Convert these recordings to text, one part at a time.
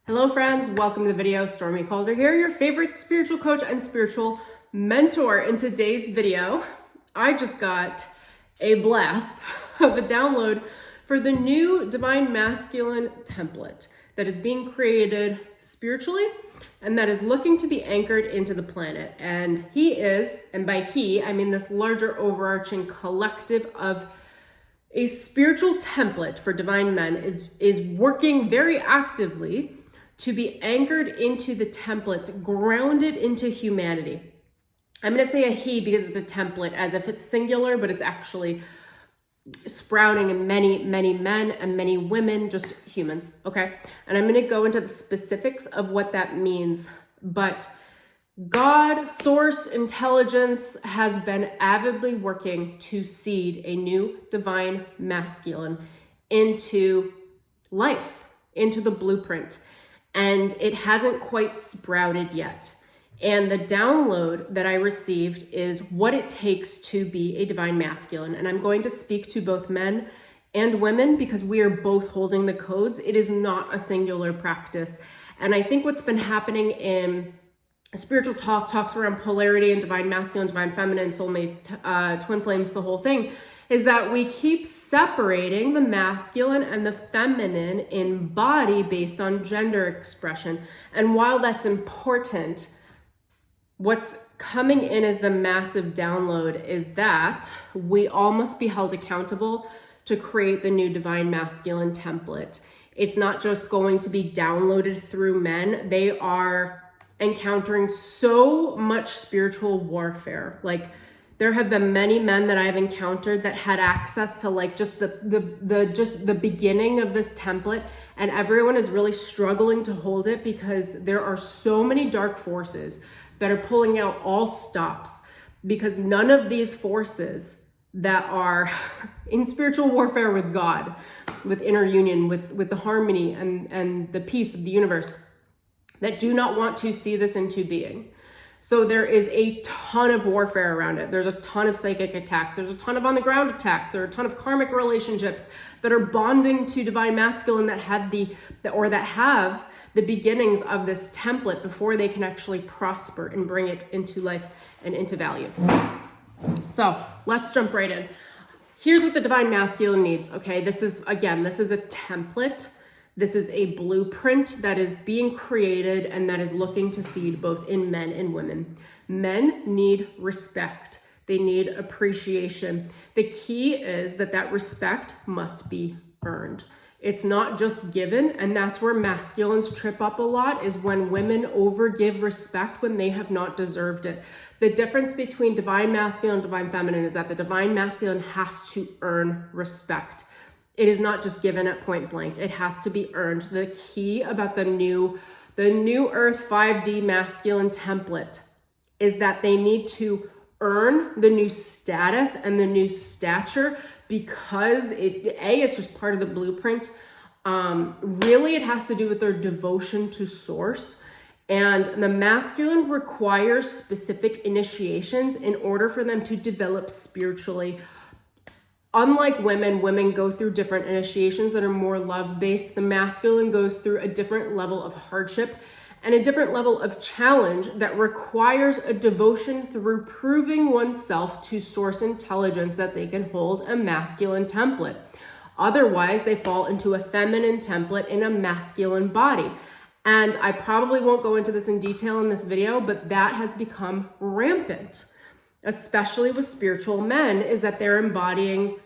Hello friends, welcome to the video. Stormie Calder here, your favorite spiritual coach and spiritual mentor. In today's video, I just got a blast of a download for the new Divine Masculine template that is being created spiritually and that is looking to be anchored into the planet. And he is, and by he, I mean this larger overarching collective of a spiritual template for divine men is working very actively to be anchored into the templates, grounded into humanity. I'm going to say a he because it's a template, as if it's singular, but it's actually sprouting in many, many men and many women, just humans, okay? And I'm going to go into the specifics of what that means. But God, source, intelligence has been avidly working to seed a new divine masculine into life, into the blueprint. And it hasn't quite sprouted yet. And the download that I received is what it takes to be a divine masculine. And I'm going to speak to both men and women because we are both holding the codes. It is not a singular practice. And I think what's been happening in spiritual talks around polarity and divine masculine, divine feminine, soulmates, twin flames, the whole thing, is that we keep separating the masculine and the feminine in body based on gender expression. And while that's important, what's coming in as the massive download is that we all must be held accountable to create the new divine masculine template. It's not just going to be downloaded through men. They are encountering so much spiritual warfare. Like, there have been many men that I've encountered that had access to like just the beginning of this template, and everyone is really struggling to hold it because there are so many dark forces that are pulling out all stops, because none of these forces that are in spiritual warfare with God, with inner union, with the harmony and the peace of the universe, that do not want to see this into being. So there is a ton of warfare around it. There's a ton of psychic attacks. There's a ton of on the ground attacks. There are a ton of karmic relationships that are bonding to divine masculine that have the beginnings of this template before they can actually prosper and bring it into life and into value. So let's jump right in. Here's what the divine masculine needs. Okay, this is a template. This is a blueprint that is being created and that is looking to seed both in men and women. Men need respect. They need appreciation. The key is that respect must be earned. It's not just given, and that's where masculines trip up a lot, is when women overgive respect when they have not deserved it. The difference between divine masculine and divine feminine is that the divine masculine has to earn respect. It is not just given at point blank. It has to be earned. The key about the new Earth 5D masculine template is that they need to earn the new status and the new stature, because it's just part of the blueprint. Really, it has to do with their devotion to source. And the masculine requires specific initiations in order for them to develop spiritually. Unlike women go through different initiations that are more love-based. The masculine goes through a different level of hardship and a different level of challenge that requires a devotion through proving oneself to source intelligence that they can hold a masculine template. Otherwise, they fall into a feminine template in a masculine body. And I probably won't go into this in detail in this video, but that has become rampant, especially with spiritual men, is that they're embodying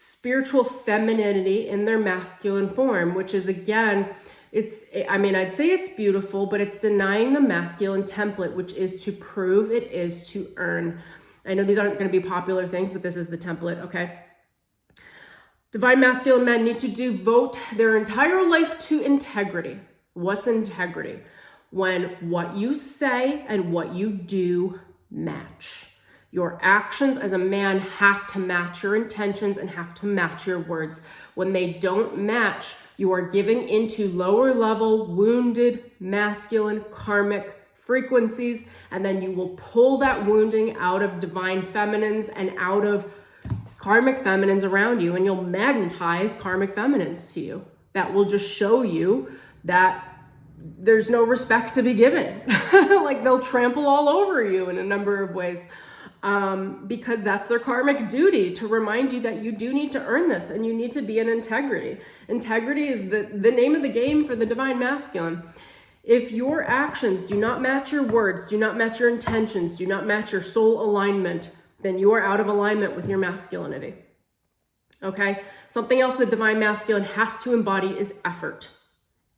spiritual femininity in their masculine form, which is, again, I'd say it's beautiful, but it's denying the masculine template, which is to prove, it is to earn. I know these aren't going to be popular things, but this is the template, okay? Divine masculine men need to devote their entire life to integrity. What's integrity? When what you say and what you do match. Your actions as a man have to match your intentions and have to match your words. When they don't match, you are giving into lower level, wounded, masculine, karmic frequencies, and then you will pull that wounding out of divine feminines and out of karmic feminines around you, and you'll magnetize karmic feminines to you. That will just show you that there's no respect to be given. Like they'll trample all over you in a number of ways, because that's their karmic duty to remind you that you do need to earn this and you need to be in integrity. Integrity is the name of the game for the divine masculine. If your actions do not match your words, do not match your intentions, do not match your soul alignment, then you are out of alignment with your masculinity. Okay? Something else the divine masculine has to embody is effort.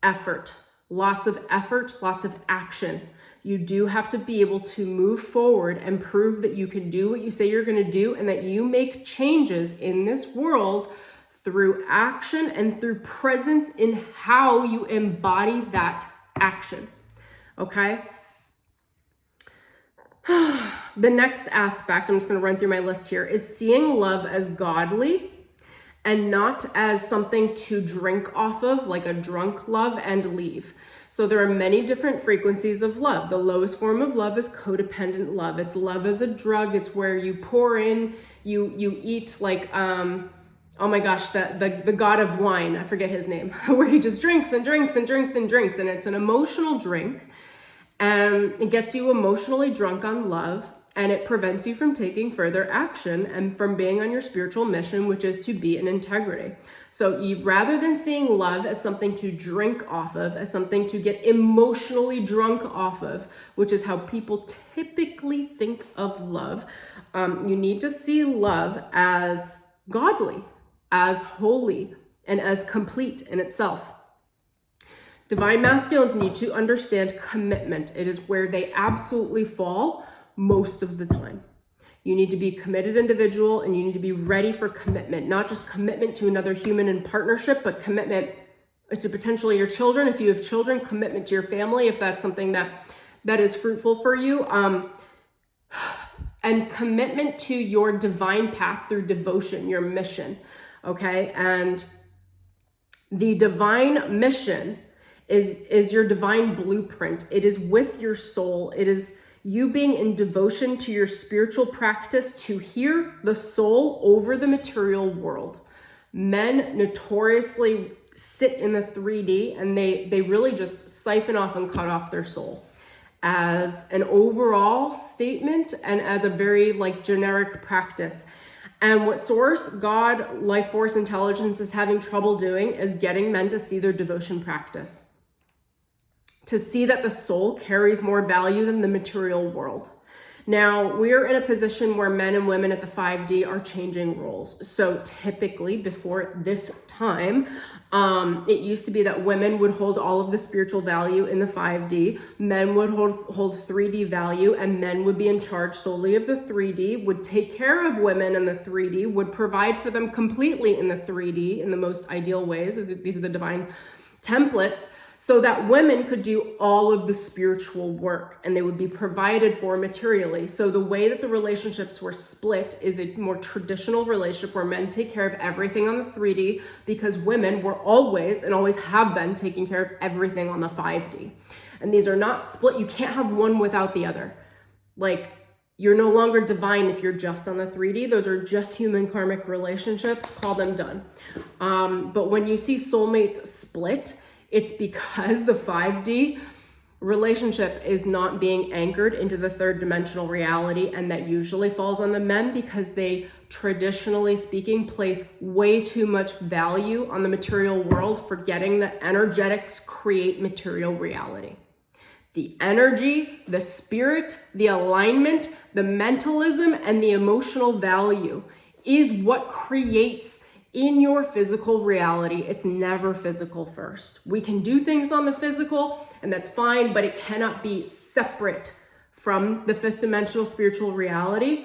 Effort. Lots of effort, lots of action. You do have to be able to move forward and prove that you can do what you say you're going to do and that you make changes in this world through action and through presence in how you embody that action. Okay? The next aspect, I'm just going to run through my list here, is seeing love as godly and not as something to drink off of, like a drunk love and leave. So there are many different frequencies of love. The lowest form of love is codependent love. It's love as a drug. It's where you pour in, you eat like, oh my gosh, the god of wine, I forget his name, where he just drinks and drinks and drinks and drinks. And it's an emotional drink. And it gets you emotionally drunk on love. And it prevents you from taking further action and from being on your spiritual mission, which is to be in integrity. So rather than seeing love as something to drink off of, as something to get emotionally drunk off of, which is how people typically think of love, you need to see love as godly, as holy, and as complete in itself. Divine masculines need to understand commitment. It is where they absolutely fall most of the time. You need to be a committed individual and you need to be ready for commitment, not just commitment to another human in partnership, but commitment to potentially your children. If you have children, commitment to your family, if that's something that is fruitful for you, and commitment to your divine path through devotion, your mission. Okay. And the divine mission is your divine blueprint. It is with your soul. It is you being in devotion to your spiritual practice to hear the soul over the material world. Men notoriously sit in the 3D and they really just siphon off and cut off their soul as an overall statement and as a very like generic practice. And what source, God, life force, intelligence is having trouble doing is getting men to see their devotion practice. To see that the soul carries more value than the material world. Now, we're in a position where men and women at the 5D are changing roles. So typically before this time, it used to be that women would hold all of the spiritual value in the 5D, men would hold 3D value, and men would be in charge solely of the 3D, would take care of women in the 3D, would provide for them completely in the 3D in the most ideal ways. These are the divine templates. So that women could do all of the spiritual work and they would be provided for materially. So the way that the relationships were split is a more traditional relationship where men take care of everything on the 3D because women were always and always have been taking care of everything on the 5D. And these are not split. You can't have one without the other. Like, you're no longer divine if you're just on the 3D. Those are just human karmic relationships. Call them done. But when you see soulmates split, it's because the 5D relationship is not being anchored into the third dimensional reality, and that usually falls on the men because they, traditionally speaking, place way too much value on the material world, forgetting that energetics create material reality. The energy, the spirit, the alignment, the mentalism, and the emotional value is what creates in your physical reality. It's never physical first. We can do things on the physical and that's fine, but it cannot be separate from the fifth dimensional spiritual reality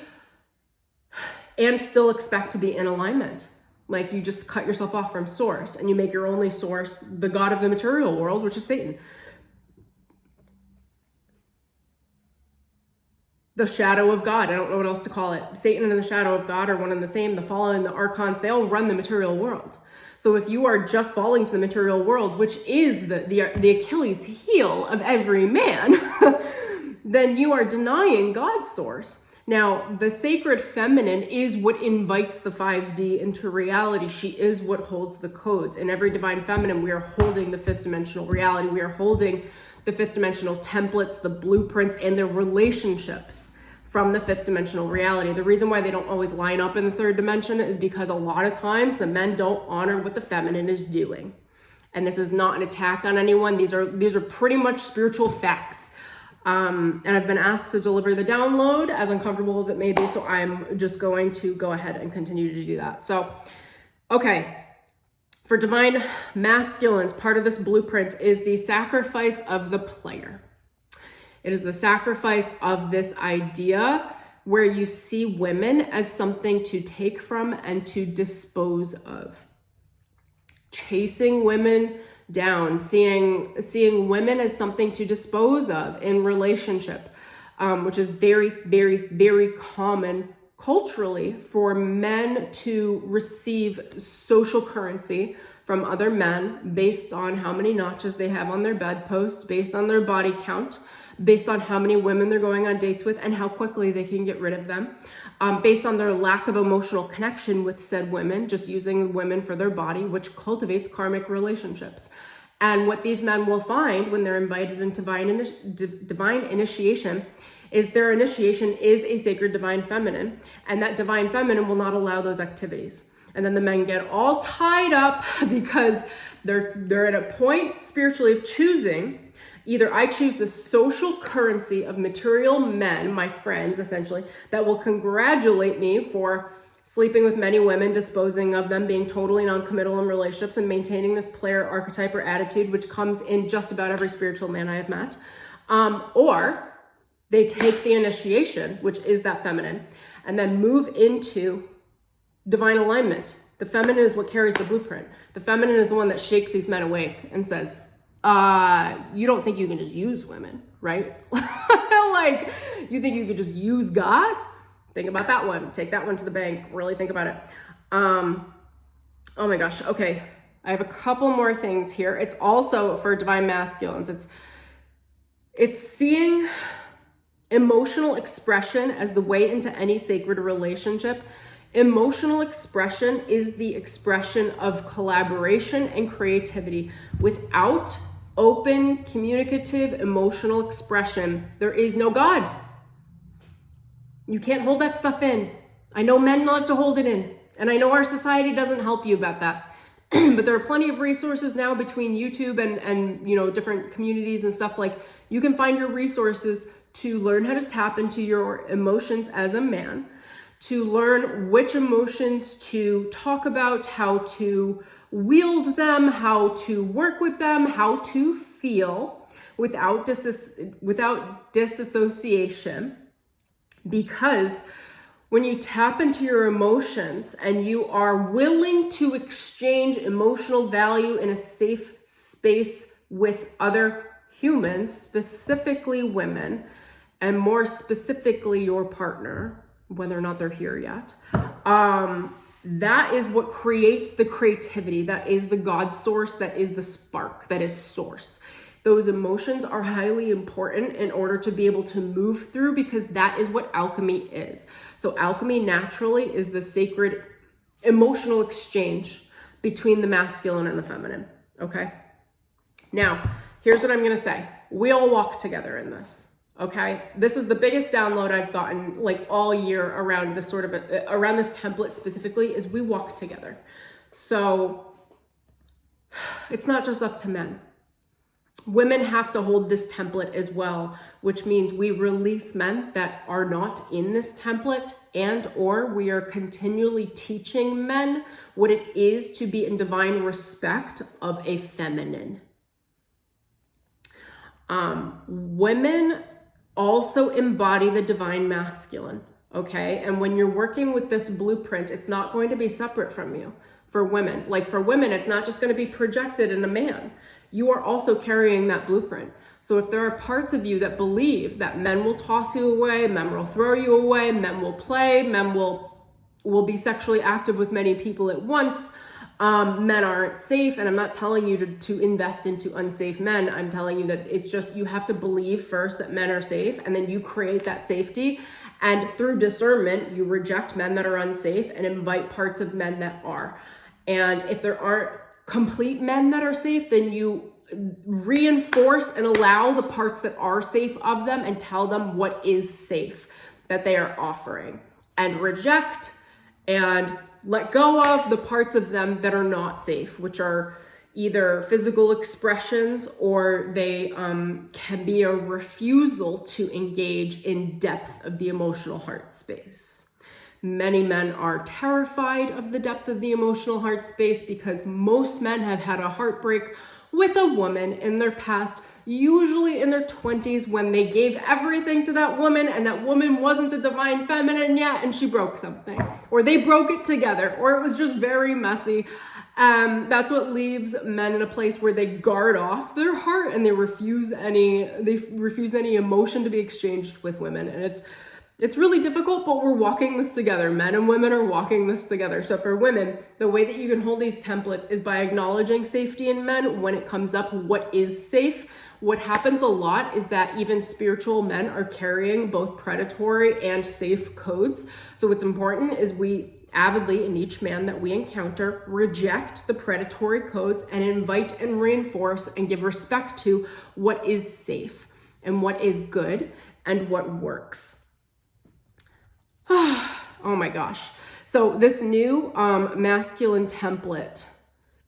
and still expect to be in alignment. Like you just cut yourself off from source and you make your only source the god of the material world, which is Satan. The shadow of God. I don't know what else to call it. Satan and the shadow of God are one and the same. The fallen and the archons, they all run the material world. So if you are just falling to the material world, which is the Achilles heel of every man, then you are denying God's source. Now, the sacred feminine is what invites the 5D into reality. She is what holds the codes. In every divine feminine, we are holding the fifth dimensional reality. We are holding the fifth dimensional templates, the blueprints, and their relationships from the fifth dimensional reality. The reason why they don't always line up in the third dimension is because a lot of times the men don't honor what the feminine is doing. And this is not an attack on anyone. These are pretty much spiritual facts. And I've been asked to deliver the download, as uncomfortable as it may be, so I'm just going to go ahead and continue to do that. So, okay, for divine masculines, part of this blueprint is the sacrifice of the player. It is the sacrifice of this idea where you see women as something to take from and to dispose of. Chasing women down, seeing women as something to dispose of in relationship, which is very, very, very common culturally for men to receive social currency from other men based on how many notches they have on their bedpost, based on their body count, based on how many women they're going on dates with and how quickly they can get rid of them, based on their lack of emotional connection with said women, just using women for their body, which cultivates karmic relationships. And what these men will find when they're invited into divine initiation is their initiation is a sacred divine feminine, and that divine feminine will not allow those activities. And then the men get all tied up because they're at a point spiritually of choosing. Either I choose the social currency of material men, my friends essentially, that will congratulate me for sleeping with many women, disposing of them, being totally non-committal in relationships, and maintaining this player archetype or attitude, which comes in just about every spiritual man I have met. Or they take the initiation, which is that feminine, and then move into divine alignment. The feminine is what carries the blueprint. The feminine is the one that shakes these men awake and says, you don't think you can just use women, right? Like, you think you could just use God? Think about that one. Take that one to the bank. Really think about it. Oh my gosh. Okay. I have a couple more things here. It's also for divine masculines. It's seeing emotional expression as the way into any sacred relationship. Emotional expression is the expression of collaboration and creativity. Without open, communicative, emotional expression, there is no God. You can't hold that stuff in. I know men love to hold it in, and I know our society doesn't help you about that. But there are plenty of resources now between YouTube and you know, different communities and stuff. Like, you can find your resources to learn how to tap into your emotions as a man, to learn which emotions to talk about, how to wield them, how to work with them, how to feel without disassociation. Because when you tap into your emotions and you are willing to exchange emotional value in a safe space with other humans, specifically women, and more specifically your partner, whether or not they're here yet, that is what creates the creativity. That is the God source. That is the spark. That is source. Those emotions are highly important in order to be able to move through, because that is what alchemy is. So alchemy naturally is the sacred emotional exchange between the masculine and the feminine. Okay. Now, here's what I'm going to say. We all walk together in this. Okay. This is the biggest download I've gotten like all year around this around this template specifically, is we walk together. So it's not just up to men. Women have to hold this template as well, which means we release men that are not in this template, and or we are continually teaching men what it is to be in divine respect of a feminine. Women also embody the divine masculine, okay? And when you're working with this blueprint, it's not going to be separate from you. For women, like for women, it's not just going to be projected in a man. You are also carrying that blueprint. So if there are parts of you that believe that men will toss you away, men will throw you away, men will play, men will be sexually active with many people at once, men aren't safe, and I'm not telling you to invest into unsafe men. I'm telling you that it's just, you have to believe first that men are safe, and then you create that safety. And through discernment, you reject men that are unsafe and invite parts of men that are. And if there aren't complete men that are safe, then you reinforce and allow the parts that are safe of them and tell them what is safe that they are offering, and reject and let go of the parts of them that are not safe, which are either physical expressions or they can be a refusal to engage in depth of the emotional heart space. Many men are terrified of the depth of the emotional heart space because most men have had a heartbreak with a woman in their past, usually in their 20s, when they gave everything to that woman and that woman wasn't the divine feminine yet and she broke something, or they broke it together, or it was just very messy. That's what leaves men in a place where they guard off their heart and they refuse any emotion to be exchanged with women. And it's really difficult, but we're walking this together. Men and women are walking this together. So for women, the way that you can hold these templates is by acknowledging safety in men when it comes up, what is safe. What happens a lot is that even spiritual men are carrying both predatory and safe codes. So what's important is we avidly, in each man that we encounter, reject the predatory codes and invite and reinforce and give respect to what is safe and what is good and what works. Oh my gosh. So this new masculine template,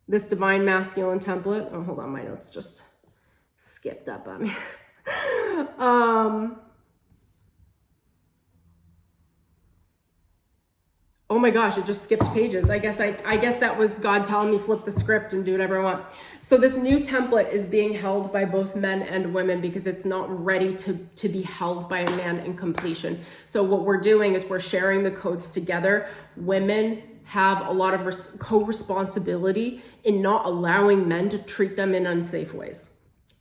this divine masculine template, oh, hold on, my notes just skipped up on me. Oh my gosh, it just skipped pages. I guess that was God telling me flip the script and do whatever I want. So this new template is being held by both men and women because it's not ready to be held by a man in completion. So what we're doing is we're sharing the codes together. Women have a lot of co-responsibility in not allowing men to treat them in unsafe ways.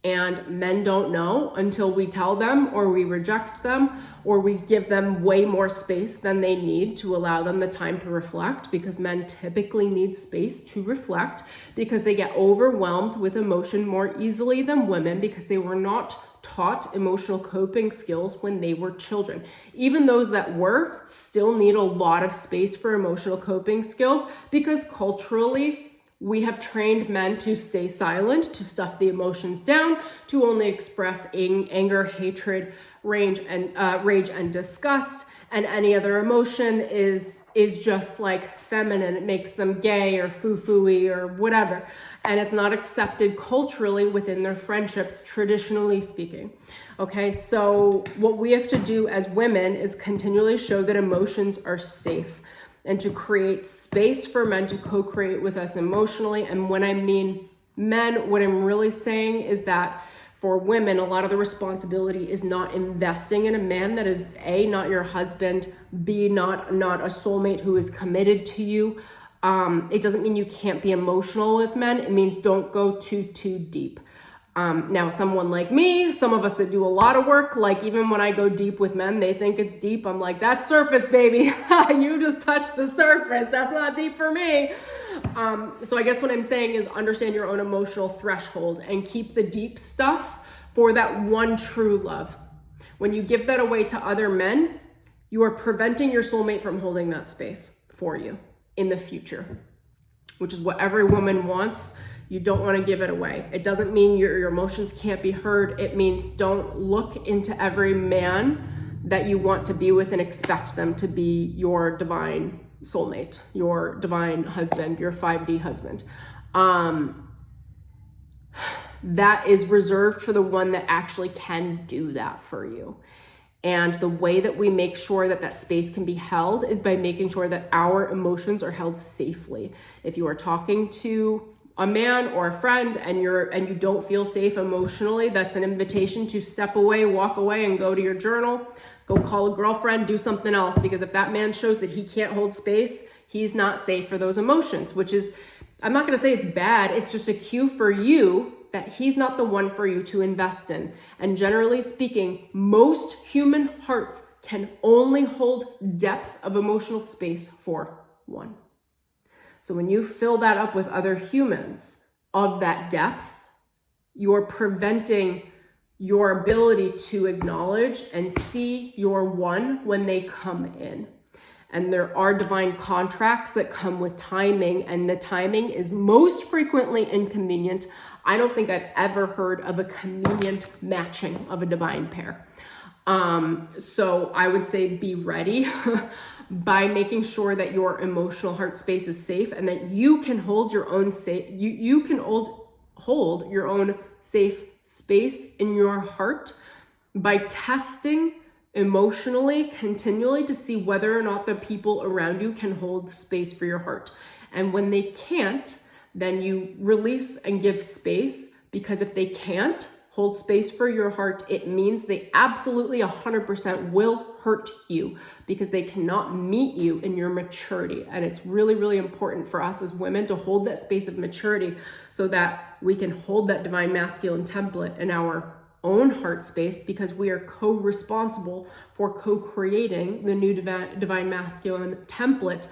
And men don't know until we tell them, or we reject them, or we give them way more space than they need to allow them the time to reflect, because men typically need space to reflect because they get overwhelmed with emotion more easily than women because they were not taught emotional coping skills when they were children. Even those that were still need a lot of space for emotional coping skills because culturally, we have trained men to stay silent, to stuff the emotions down, to only express anger, hatred, rage, and disgust. And any other emotion is just like feminine. It makes them gay or foo-foo-y or whatever. And it's not accepted culturally within their friendships, traditionally speaking. Okay, so what we have to do as women is continually show that emotions are safe, and to create space for men to co-create with us emotionally. And when I mean men, what I'm really saying is that for women, a lot of the responsibility is not investing in a man that is A, not your husband, B, not a soulmate who is committed to you. It doesn't mean you can't be emotional with men. It means don't go too deep. Now, someone like me, some of us that do a lot of work, like even when I go deep with men, they think it's deep. I'm like, that's surface, baby. You just touched the surface. That's not deep for me. So I guess what I'm saying is understand your own emotional threshold and keep the deep stuff for that one true love. When you give that away to other men, you are preventing your soulmate from holding that space for you in the future, which is what every woman wants. You don't want to give it away. It doesn't mean your emotions can't be heard. It means don't look into every man that you want to be with and expect them to be your divine soulmate, your divine husband, your 5D husband. That is reserved for the one that actually can do that for you. And the way that we make sure that space can be held is by making sure that our emotions are held safely. If you are talking to a man or a friend and you don't feel safe emotionally, that's an invitation to step away, walk away, and go to your journal, go call a girlfriend, do something else. Because if that man shows that he can't hold space, he's not safe for those emotions, which is, I'm not going to say it's bad. It's just a cue for you that he's not the one for you to invest in. And generally speaking, most human hearts can only hold depth of emotional space for one. So when you fill that up with other humans of that depth, you're preventing your ability to acknowledge and see your one when they come in. And there are divine contracts that come with timing, and the timing is most frequently inconvenient. I don't think I've ever heard of a convenient matching of a divine pair. So I would say be ready by making sure that your emotional heart space is safe and that you can hold your own safe, you can hold your own safe space in your heart by testing emotionally continually to see whether or not the people around you can hold space for your heart. And when they can't, then you release and give space, because if they can't hold space for your heart, it means they absolutely 100% will hurt you, because they cannot meet you in your maturity. And it's really, really important for us as women to hold that space of maturity so that we can hold that divine masculine template in our own heart space, because we are co-responsible for co-creating the new divine masculine template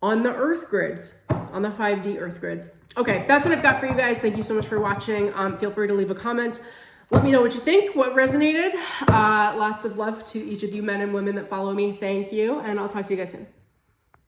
on the earth grids, on the 5D earth grids. Okay, that's what I've got for you guys. Thank you so much for watching. Feel free to leave a comment. Let me know what you think, what resonated. Lots of love to each of you men and women that follow me. Thank you, and I'll talk to you guys soon.